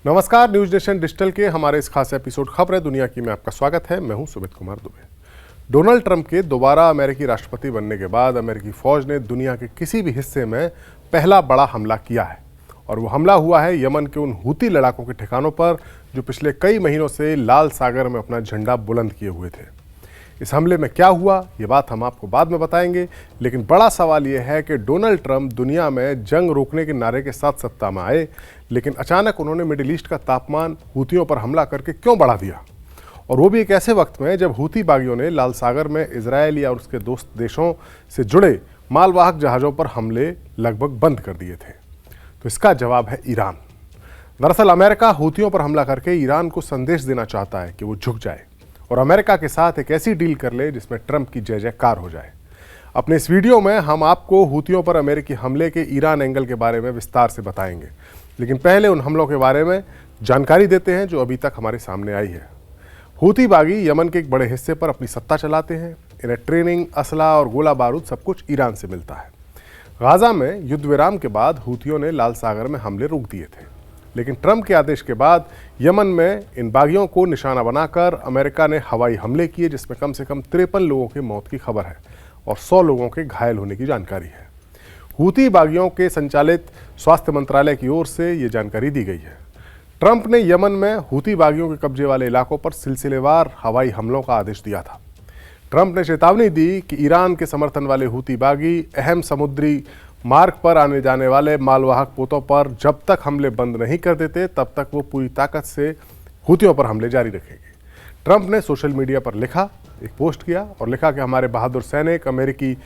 नमस्कार, news nation digital के हमारे इस खास एपिसोड खबरें दुनिया की में आपका स्वागत है। मैं हूं सुमित कुमार दुबे। डोनाल्ड ट्रंप के दोबारा अमेरिकी राष्ट्रपति बनने के बाद अमेरिकी फौज ने दुनिया के किसी भी हिस्से में पहला बड़ा हमला किया है और वो हमला हुआ है यमन के उन हूती लड़ाकों के ठिकानों पर जो पिछले कई महीनों से लाल सागर में अपना झंडा बुलंद किए हुए थे। इस हमले में क्या हुआ, ये बात हम आपको बाद में बताएंगे, लेकिन बड़ा सवाल यह है कि डोनाल्ड ट्रंप दुनिया में जंग रोकने के नारे के साथ सत्ता में आए, लेकिन अचानक उन्होंने मिडिल ईस्ट का तापमान हूतियों पर हमला करके क्यों बढ़ा दिया, और वो भी एक ऐसे वक्त में जब हूती बागियों ने लाल सागर में इजरायल या उसके दोस्त देशों से जुड़े मालवाहक जहाज़ों पर हमले लगभग बंद कर दिए थे। तो इसका जवाब है ईरान। दरअसल अमेरिका हूतियों पर हमला करके ईरान को संदेश देना चाहता है कि वो झुक जाए और अमेरिका के साथ एक ऐसी डील कर ले जिसमें ट्रंप की जय जयकार हो जाए। अपने इस वीडियो में हम आपको हूतियों पर अमेरिकी हमले के ईरान एंगल के बारे में विस्तार से बताएंगे, लेकिन पहले उन हमलों के बारे में जानकारी देते हैं जो अभी तक हमारे सामने आई है। हूती बागी यमन के एक बड़े हिस्से पर अपनी सत्ता चलाते हैं। इन्हें ट्रेनिंग, असला और गोला बारूद सब कुछ ईरान से मिलता है। गाजा में युद्ध विराम के बाद हूतियों ने लाल सागर में हमले रोक दिए थे, लेकिन ट्रंप के आदेश के बाद यमन में इन बागियों को निशाना बनाकर अमेरिका ने हवाई हमले किए, जिसमें कम से कम 53 लोगों की मौत की खबर है और 100 लोगों के घायल होने की जानकारी है। हूती बागियों के संचालित स्वास्थ्य मंत्रालय की ओर से ये जानकारी दी गई है। ट्रंप ने यमन में हूती बागियों के कब्जे वाले इलाकों पर सिलसिलेवार हवाई हमलों का आदेश दिया था। ट्रंप ने चेतावनी दी कि ईरान के समर्थन वाले हूती बागी अहम समुद्री मार्ग पर आने जाने वाले मालवाहक पोतों पर जब तक हमले बंद नहीं कर देते तब तक वो पूरी ताकत से हूतियों पर हमले जारी रखेंगे। ट्रंप ने सोशल मीडिया पर लिखा, एक पोस्ट किया और लिखा कि हमारे बहादुर सैनिक अमेरिकी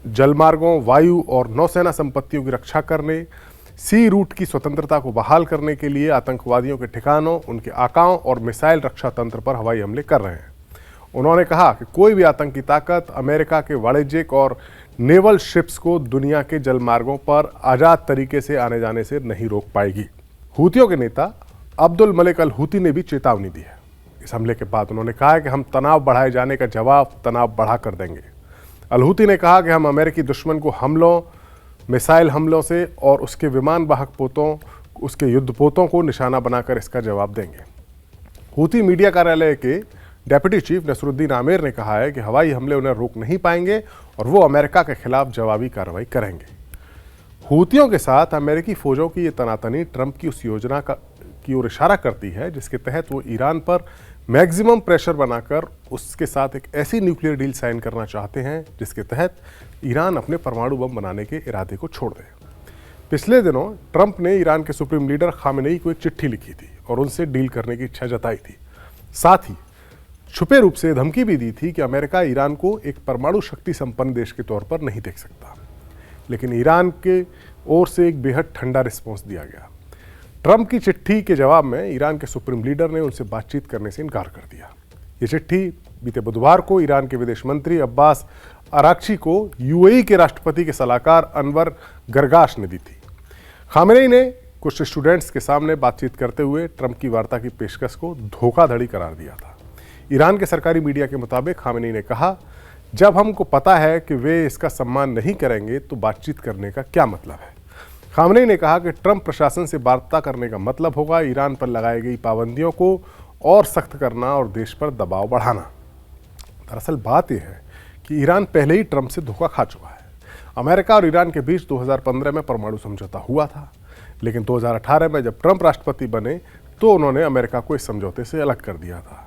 जलमार्गों, वायु और नौसेना संपत्तियों की रक्षा करने, सी रूट की स्वतंत्रता को बहाल करने के लिए आतंकवादियों के ठिकानों, उनके आकाओं और मिसाइल रक्षा तंत्र पर हवाई हमले कर रहे हैं। उन्होंने कहा कि कोई भी आतंकी ताकत अमेरिका के वाणिज्यिक और नेवल शिप्स को दुनिया के जलमार्गों पर आज़ाद तरीके से आने जाने से नहीं रोक पाएगी। हूतियों के नेता अब्दुल मलिक अल हूती ने भी चेतावनी दी है। इस हमले के बाद उन्होंने कहा है कि हम तनाव बढ़ाए जाने का जवाब तनाव बढ़ा कर देंगे। अल हूती ने कहा कि हम अमेरिकी दुश्मन को हमलों, मिसाइल हमलों से और उसके विमान वाहक पोतों, उसके युद्धपोतों को निशाना बनाकर इसका जवाब देंगे। हूती मीडिया कार्यालय के डेप्यूटी चीफ नसरुद्दीन आमिर ने कहा है कि हवाई हमले उन्हें रोक नहीं पाएंगे और वो अमेरिका के खिलाफ जवाबी कार्रवाई करेंगे। हूतियों के साथ अमेरिकी फौजों की ये तनातनी ट्रंप की उस योजना की ओर इशारा करती है जिसके तहत वो ईरान पर मैक्सिमम प्रेशर बनाकर उसके साथ एक ऐसी न्यूक्लियर डील साइन करना चाहते हैं जिसके तहत ईरान अपने परमाणु बम बनाने के इरादे को छोड़ दे। पिछले दिनों ट्रंप ने ईरान के सुप्रीम लीडर खामेनेई को एक चिट्ठी लिखी थी और उनसे डील करने की इच्छा जताई थी। साथ ही छुपे रूप से धमकी भी दी थी कि अमेरिका ईरान को एक परमाणु शक्ति संपन्न देश के तौर पर नहीं देख सकता, लेकिन ईरान के ओर से एक बेहद ठंडा रिस्पॉन्स दिया गया। ट्रंप की चिट्ठी के जवाब में ईरान के सुप्रीम लीडर ने उनसे बातचीत करने से इनकार कर दिया। ये चिट्ठी बीते बुधवार को ईरान के विदेश मंत्री अब्बास अराक्ची को यूएई के राष्ट्रपति के सलाहकार अनवर गरगाश ने दी थी। खामेनेई ने कुछ स्टूडेंट्स के सामने बातचीत करते हुए ट्रंप की वार्ता की पेशकश को धोखाधड़ी करार दिया था। ईरान के सरकारी मीडिया के मुताबिक खामेनेई ने कहा, जब हमको पता है कि वे इसका सम्मान नहीं करेंगे तो बातचीत करने का क्या मतलब है। खामेनेई ने कहा कि ट्रंप प्रशासन से वार्ता करने का मतलब होगा ईरान पर लगाई गई पाबंदियों को और सख्त करना और देश पर दबाव बढ़ाना। दरअसल बात यह है कि ईरान पहले ही ट्रंप से धोखा खा चुका है। अमेरिका और ईरान के बीच 2015 में परमाणु समझौता हुआ था, लेकिन 2018 में जब ट्रंप राष्ट्रपति बने तो उन्होंने अमेरिका को इस समझौते से अलग कर दिया था।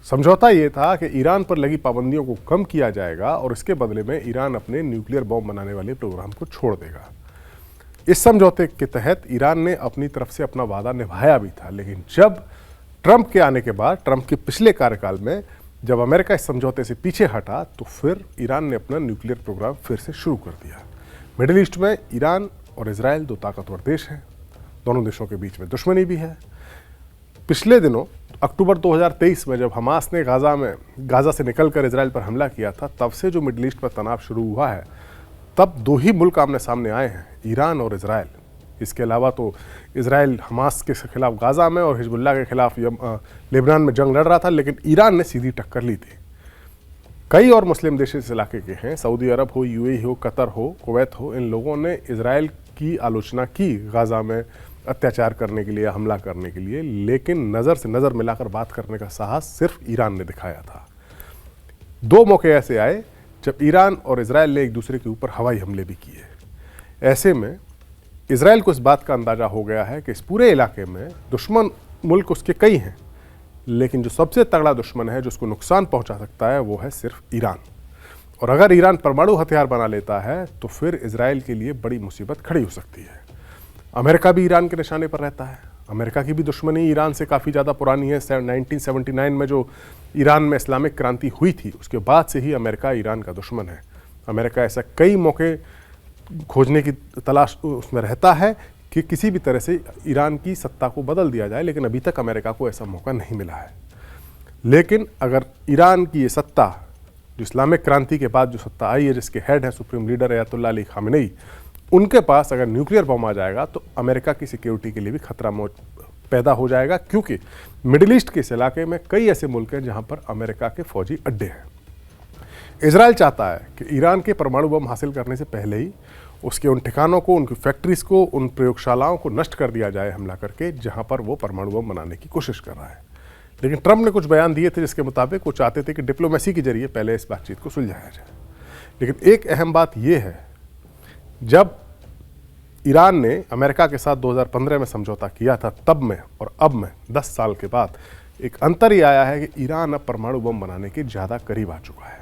समझौता ये था कि ईरान पर लगी पाबंदियों को कम किया जाएगा और इसके बदले में ईरान अपने न्यूक्लियर बॉम्ब बनाने वाले प्रोग्राम को छोड़ देगा। इस समझौते के तहत ईरान ने अपनी तरफ से अपना वादा निभाया भी था, लेकिन जब ट्रंप के आने के बाद, ट्रंप के पिछले कार्यकाल में जब अमेरिका इस समझौते से पीछे हटा तो फिर ईरान ने अपना न्यूक्लियर प्रोग्राम फिर से शुरू कर दिया। मिडिल ईस्ट में ईरान और इजराइल दो ताकतवर देश हैं। दोनों देशों के बीच में दुश्मनी भी है। पिछले दिनों अक्टूबर 2023 में जब हमास ने गाजा से निकलकर इजराइल पर हमला किया था, तब से जो मिडिल ईस्ट पर तनाव शुरू हुआ है, तब दो ही मुल्क आमने सामने आए हैं, ईरान और इजराइल। इसके अलावा तो इजराइल हमास के खिलाफ गाजा में और हिजबुल्लाह के खिलाफ लेबनान में जंग लड़ रहा था, लेकिन ईरान ने सीधी टक्कर ली थी। कई और मुस्लिम देश इस इलाके के हैं, सऊदी अरब हो, यूएई हो, कतर हो, कुवैत हो, इन लोगों ने इजराइल की आलोचना की गाजा में अत्याचार करने के लिए, हमला करने के लिए, लेकिन नज़र से नज़र मिलाकर बात करने का साहस सिर्फ ईरान ने दिखाया था। 2 मौके ऐसे आए जब ईरान और इजराइल ने एक दूसरे के ऊपर हवाई हमले भी किए। ऐसे में इजराइल को इस बात का अंदाज़ा हो गया है कि इस पूरे इलाके में दुश्मन मुल्क उसके कई हैं, लेकिन जो सबसे तगड़ा दुश्मन है जो उसको नुकसान पहुंचा सकता है वो है सिर्फ ईरान। और अगर ईरान परमाणु हथियार बना लेता है तो फिर इजराइल के लिए बड़ी मुसीबत खड़ी हो सकती है। अमेरिका भी ईरान के निशाने पर रहता है। अमेरिका की भी दुश्मनी ईरान से काफ़ी ज़्यादा पुरानी है। 1979 में जो ईरान में इस्लामिक क्रांति हुई थी उसके बाद से ही अमेरिका ईरान का दुश्मन है। अमेरिका ऐसा कई मौके खोजने की तलाश उसमें रहता है कि किसी भी तरह से ईरान की सत्ता को बदल दिया जाए, लेकिन अभी तक अमेरिका को ऐसा मौका नहीं मिला है। लेकिन अगर ईरान की ये सत्ता, जो इस्लामिक क्रांति के बाद जो सत्ता आई है, जिसके हेड है supreme leader Ayatollah Ali Khamenei, उनके पास अगर न्यूक्लियर बम आ जाएगा तो अमेरिका की सिक्योरिटी के लिए भी खतरा पैदा हो जाएगा, क्योंकि मिडिल ईस्ट के इस इलाके में कई ऐसे मुल्क हैं जहां पर अमेरिका के फौजी अड्डे हैं। इजराइल चाहता है कि ईरान के परमाणु बम हासिल करने से पहले ही उसके उन ठिकानों को, उनकी फैक्ट्रीज को, उन प्रयोगशालाओं को नष्ट कर दिया जाए हमला करके, जहां पर वो परमाणु बम बनाने की कोशिश कर रहा है। लेकिन ट्रंप ने कुछ बयान दिए थे जिसके मुताबिक वो चाहते थे कि डिप्लोमेसी के जरिए पहले इस बातचीत को सुलझाया जाए। लेकिन एक अहम बात यह है, जब ईरान ने अमेरिका के साथ 2015 में समझौता किया था, तब में और अब में 10 साल के बाद एक अंतर ही आया है कि ईरान अब परमाणु बम बनाने के ज़्यादा करीब आ चुका है।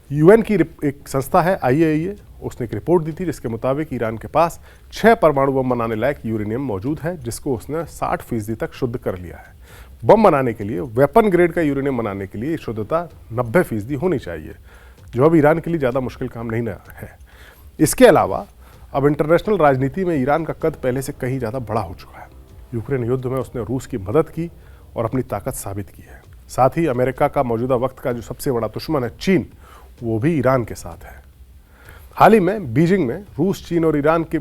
यूएन की एक संस्था है IAEA, उसने एक रिपोर्ट दी थी जिसके मुताबिक ईरान के पास 6 परमाणु बम बनाने लायक यूरेनियम मौजूद है, जिसको उसने 60% तक शुद्ध कर लिया है। बम बनाने के लिए, वेपन ग्रेड का यूरेनियम बनाने के लिए शुद्धता 90% होनी चाहिए, जो अब ईरान के लिए ज़्यादा मुश्किल काम नहीं है। इसके अलावा अब इंटरनेशनल राजनीति में ईरान का कद पहले से कहीं ज़्यादा बड़ा हो चुका है। यूक्रेन युद्ध में उसने रूस की मदद की और अपनी ताकत साबित की है। साथ ही अमेरिका का मौजूदा वक्त का जो सबसे बड़ा दुश्मन है चीन, वो भी ईरान के साथ है। हाल ही में बीजिंग में रूस, चीन और ईरान के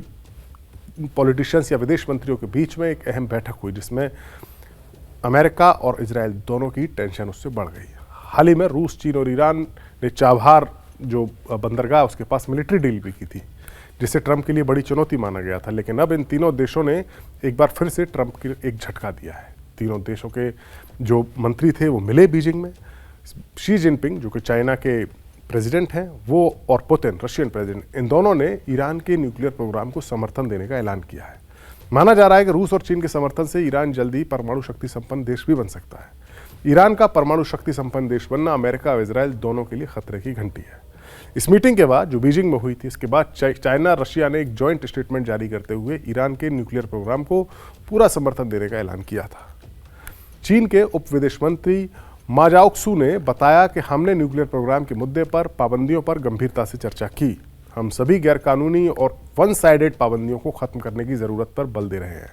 पॉलिटिशियंस या विदेश मंत्रियों के बीच में एक अहम बैठक हुई, जिसमें अमेरिका और इजराइल दोनों की टेंशन उससे बढ़ गई। हाल ही में रूस, चीन और ईरान ने चाबहार जो बंदरगाह, उसके पास मिलिट्री डील भी की थी, जिसे ट्रंप के लिए बड़ी चुनौती माना गया था। लेकिन अब इन तीनों देशों ने एक बार फिर से ट्रंप को एक झटका दिया है। तीनों देशों के जो मंत्री थे वो मिले बीजिंग में। शी जिनपिंग, जो कि चाइना के प्रेसिडेंट हैं, वो और पुतिन, रशियन प्रेसिडेंट, इन दोनों ने ईरान के न्यूक्लियर प्रोग्राम को समर्थन देने का ऐलान किया है। माना जा रहा है कि रूस और चीन के समर्थन से ईरान जल्द ही परमाणु शक्ति संपन्न देश भी बन सकता है। ईरान का परमाणु शक्ति संपन्न देश बनना अमेरिका और इजराइल दोनों के लिए खतरे की घंटी है। इस मीटिंग के बाद, जो बीजिंग में हुई थी, इसके बाद चाइना, रशिया ने एक जॉइंट स्टेटमेंट जारी करते हुए ईरान के न्यूक्लियर प्रोग्राम को पूरा समर्थन देने का ऐलान किया था। चीन के उप विदेश मंत्री मा जाओक्सू ने बताया कि हमने न्यूक्लियर प्रोग्राम के मुद्दे पर पाबंदियों पर गंभीरता से चर्चा की। हम सभी गैरकानूनी और वन साइडेड पाबंदियों को खत्म करने की ज़रूरत पर बल दे रहे हैं।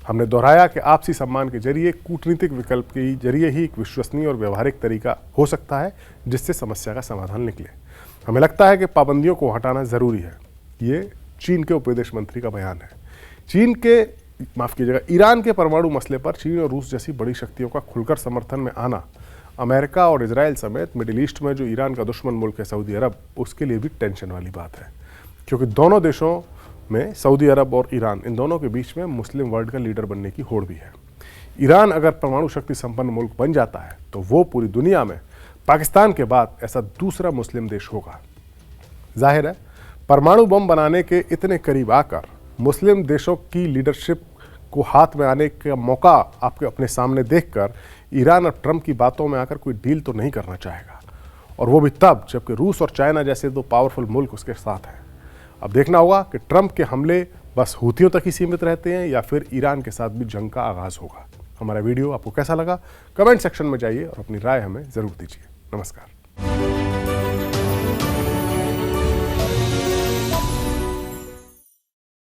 हमने दोहराया कि आपसी सम्मान के जरिए, कूटनीतिक विकल्प के जरिए ही एक विश्वसनीय और व्यवहारिक तरीका हो सकता है जिससे समस्या का समाधान निकले। हमें लगता है कि पाबंदियों को हटाना ज़रूरी है। ये चीन के उप विदेश मंत्री का बयान है। ईरान के परमाणु मसले पर चीन और रूस जैसी बड़ी शक्तियों का खुलकर समर्थन में आना अमेरिका और इजराइल समेत मिडिल ईस्ट में जो ईरान का दुश्मन मुल्क है सऊदी अरब, उसके लिए भी टेंशन वाली बात है, क्योंकि दोनों देशों में, सऊदी अरब और ईरान, इन दोनों के बीच में मुस्लिम वर्ल्ड का लीडर बनने की होड़ भी है। ईरान अगर परमाणु शक्ति संपन्न मुल्क बन जाता है तो वो पूरी दुनिया में पाकिस्तान के बाद ऐसा दूसरा मुस्लिम देश होगा। जाहिर है, परमाणु बम बनाने के इतने करीब आकर मुस्लिम देशों की लीडरशिप को हाथ में आने का मौका आपके अपने सामने देखकर ईरान और ट्रंप की बातों में आकर कोई डील तो नहीं करना चाहेगा, और वो भी तब जबकि रूस और चाइना जैसे 2 पावरफुल मुल्क उसके साथ हैं। अब देखना होगा कि ट्रंप के हमले बस हूथियों तक ही सीमित रहते हैं या फिर ईरान के साथ भी जंग का आगाज़ होगा। हमारा वीडियो आपको कैसा लगा, कमेंट सेक्शन में जाइए और अपनी राय हमें ज़रूर दीजिए। नमस्कार।